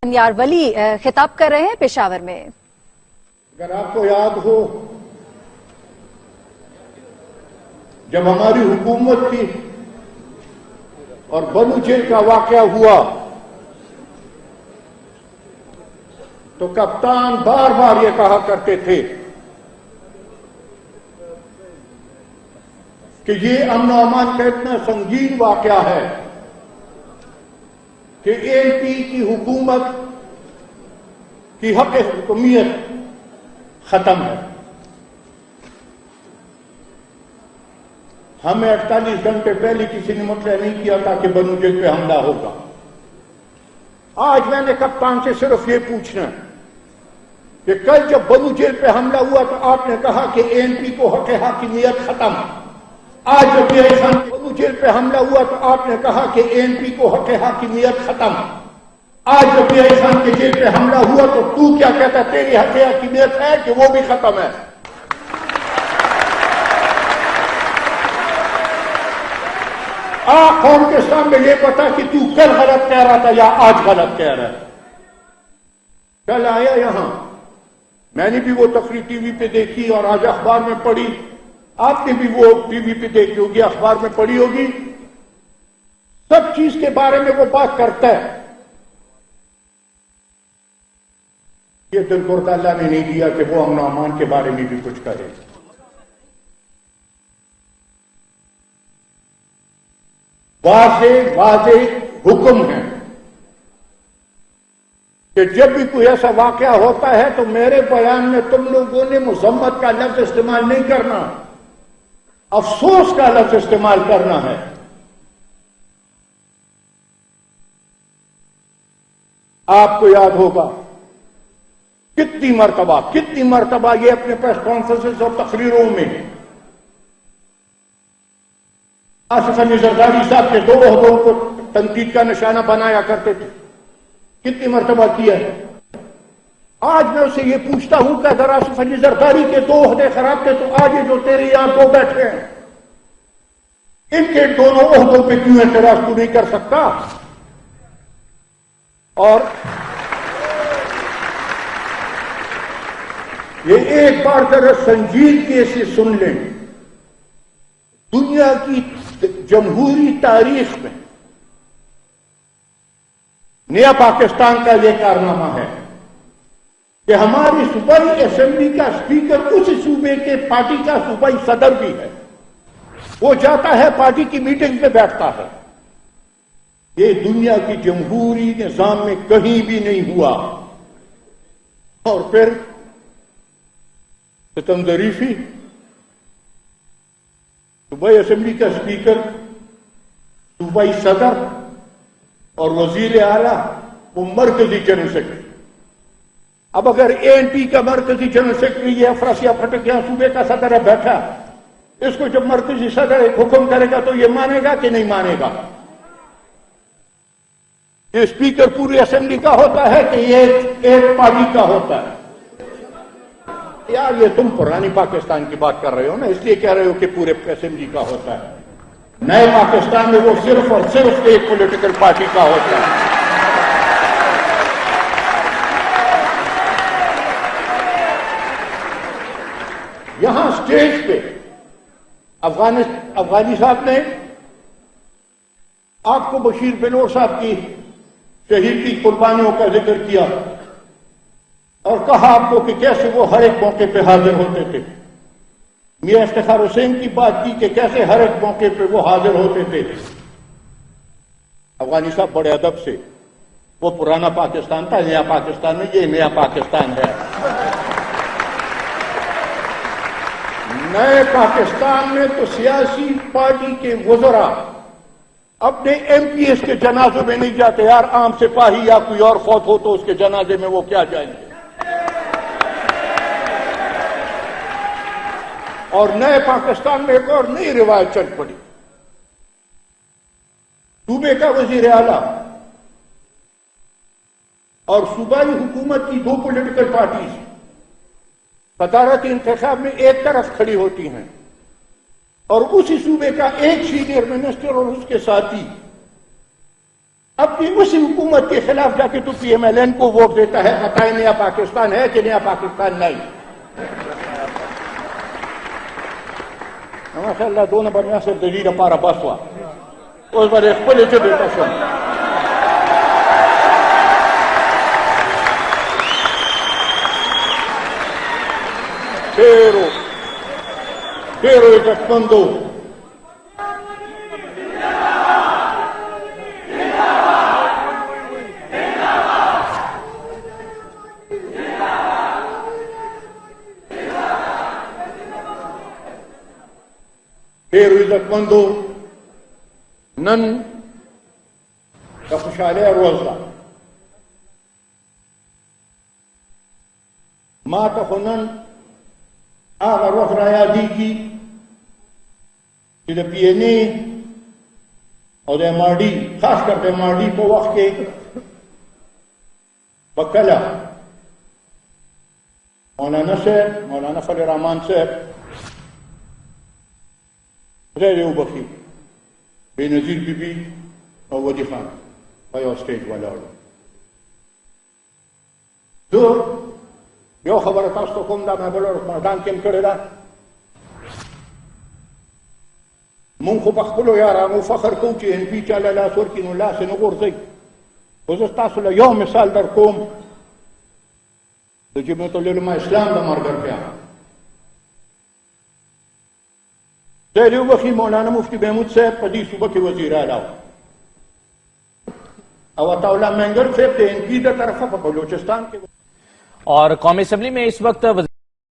یار ولی خطاب کر رہے ہیں پشاور میں۔ اگر آپ کو یاد ہو جب ہماری حکومت تھی اور بنو جیل کا واقعہ ہوا تو کپتان بار بار یہ کہا کرتے تھے کہ یہ امن و امان کا اتنا سنگین واقعہ ہے کہ اے پی کی حکومت کی حق حکومت ختم ہے۔ ہمیں 48 گھنٹے پہلے کسی نے مطلع نہیں کیا تھا کہ بنو جیل پہ حملہ ہوگا۔ آج میں نے کپتان سے صرف یہ پوچھنا کہ کل جب بنو جیل پہ حملہ ہوا تو آپ نے کہا کہ اے این پی کو حق حاکمیت ختم۔ آج جب بنو جیل پہ حملہ ہوا تو آپ نے کہا کہ اے این پی کو حق حاکمیت ختم۔ آج جب کے جیل پہ حملہ ہوا تو کیا کہتا تیری حق حاکمیت ہے کہ وہ بھی ختم ہے؟ قوم کے سامنے یہ پتا کہ تو کل غلط کہہ رہا تھا یا آج غلط کہہ رہا ہے۔ کل آیا یہاں، میں نے بھی وہ تقریر ٹی وی پہ دیکھی اور آج اخبار میں پڑھی، آپ نے بھی وہ ٹی وی پہ دیکھی ہوگی، اخبار میں پڑھی ہوگی۔ سب چیز کے بارے میں وہ بات کرتا ہے۔ یہ دل کو اللہ نے نہیں دیا کہ وہ امن و امان کے بارے میں بھی کچھ کرے۔ واضح حکم ہے کہ جب بھی کوئی ایسا واقعہ ہوتا ہے تو میرے بیان میں تم لوگوں نے مذمت کا لفظ استعمال نہیں کرنا، افسوس کا لفظ استعمال کرنا ہے۔ آپ کو یاد ہوگا کتنی مرتبہ یہ اپنے پریس کانفرنسز اور تقریروں میں آصف علی زرداری صاحب کے دو عہدوں کو تنقید کا نشانہ بنایا کرتے تھے، کتنی مرتبہ کیا ہے۔ آج میں اسے یہ پوچھتا ہوں کہ اگر آصف علی زرداری کے دو عہدے خراب تھے تو آج یہ جو تیرے یہاں دو بیٹھے ہیں ان کے دونوں عہدوں پہ کیوں اعتراض تو نہیں کر سکتا؟ اور یہ ایک بار ذرا سنجیدگی سے سن لیں، دنیا کی جمہوری تاریخ میں نیا پاکستان کا یہ کارنامہ ہے کہ ہماری صوبائی اسمبلی کا اسپیکر اس صوبے کے پارٹی کا صوبائی صدر بھی ہے، وہ جاتا ہے پارٹی کی میٹنگ میں بیٹھتا ہے۔ یہ دنیا کی جمہوری نظام میں کہیں بھی نہیں ہوا۔ اور پھر ستم ظریفی صوبائی اسمبلی کا اسپیکر، صوبائی صدر اور وزیر اعلیٰ وہ مرکزی جنرل سیکرٹری۔ اب اگر اے این پی کا مرکزی جنرل سیکرٹری یہ افراسیاب پھٹک یہاں صوبے کا صدر ہے بیٹھا، اس کو جب مرکزی صدر ایک حکم کرے گا تو یہ مانے گا کہ نہیں مانے گا؟ یہ اسپیکر پوری اسمبلی کا ہوتا ہے کہ یہ ایک پارٹی کا ہوتا ہے؟ یار یہ تم پرانی پاکستان کی بات کر رہے ہو نا، اس لیے کہہ رہے ہو کہ پورے اسمبلی کا ہوتا ہے۔ نئے پاکستان میں وہ صرف اور صرف ایک پولیٹیکل پارٹی کا ہوتا ہے۔ یہاں سٹیج پہ افغانی صاحب نے آپ کو بشیر بلوچ صاحب کی شہید کی قربانیوں کا ذکر کیا اور کہا آپ کو کہ کیسے وہ ہر ایک موقع پہ حاضر ہوتے تھے۔ میاں افتخار حسین کی بات کی کہ کیسے ہر ایک موقع پہ وہ حاضر ہوتے تھے۔ افغانی صاحب بڑے ادب سے، وہ پرانا پاکستان تھا، نیا پاکستان میں یہ نیا پاکستان ہے۔ نئے پاکستان میں تو سیاسی پارٹی کے وزراء اپنے ایم پی ایس کے جنازے میں نہیں جاتے۔ یار عام سپاہی یا کوئی اور فوت ہو تو اس کے جنازے میں وہ کیا جائیں گے؟ اور نئے پاکستان میں ایک اور نئی روایت چل پڑی، صوبے کا وزیر اعلیٰ اور صوبائی حکومت کی دو پولیٹیکل پارٹیز صدارتی انتخاب میں ایک طرف کھڑی ہوتی ہیں اور اسی صوبے کا ایک سینئر منسٹر اور اس کے ساتھی اپنی اسی حکومت کے خلاف جا کے تو پی ایم ایل این کو ووٹ دیتا ہے. بتائیں نیا پاکستان ہے کہ نیا پاکستان نہیں؟ ماشاء اللہ 2 نمبر میں صرف دلیل پارا بس ہوا اس بار ایک پلے چلے پسند ډېرو عزتمندو نن د خوشحالۍ ورځ ده. ما ته خو نن هغه ورځ را یادېږي چې د پی این اے او د ایم آر ډي خاص کر د ایم آر ډي په وخت کې به کله مولانا صاحب مولانا فضل الرحمن صاحب خدای دې وبخي بېنظیر بي بي او ودي خان په یو سټیج ولاړو. زه یو خبره تاسو ته کوم دا مې بل میدان کې هم کړې ده. مونږ خو په خپلو یارانو فخر کوو چې ان پي چاله لاس ورکړي نو لاس یې نه غورځوي. خو زه تاسو له یو مثال در کوم د جمعیت العلماء اسلام د ملګرتیا. خدای دې وبخي مولانا مفتی محمود صاحب په دې صوبه کې وزیر اعلی او عطا اللہ مینگر صاحب د ان پی د طرفه په بلوچستان کې. اور قومی اسمبلی میں اس وقت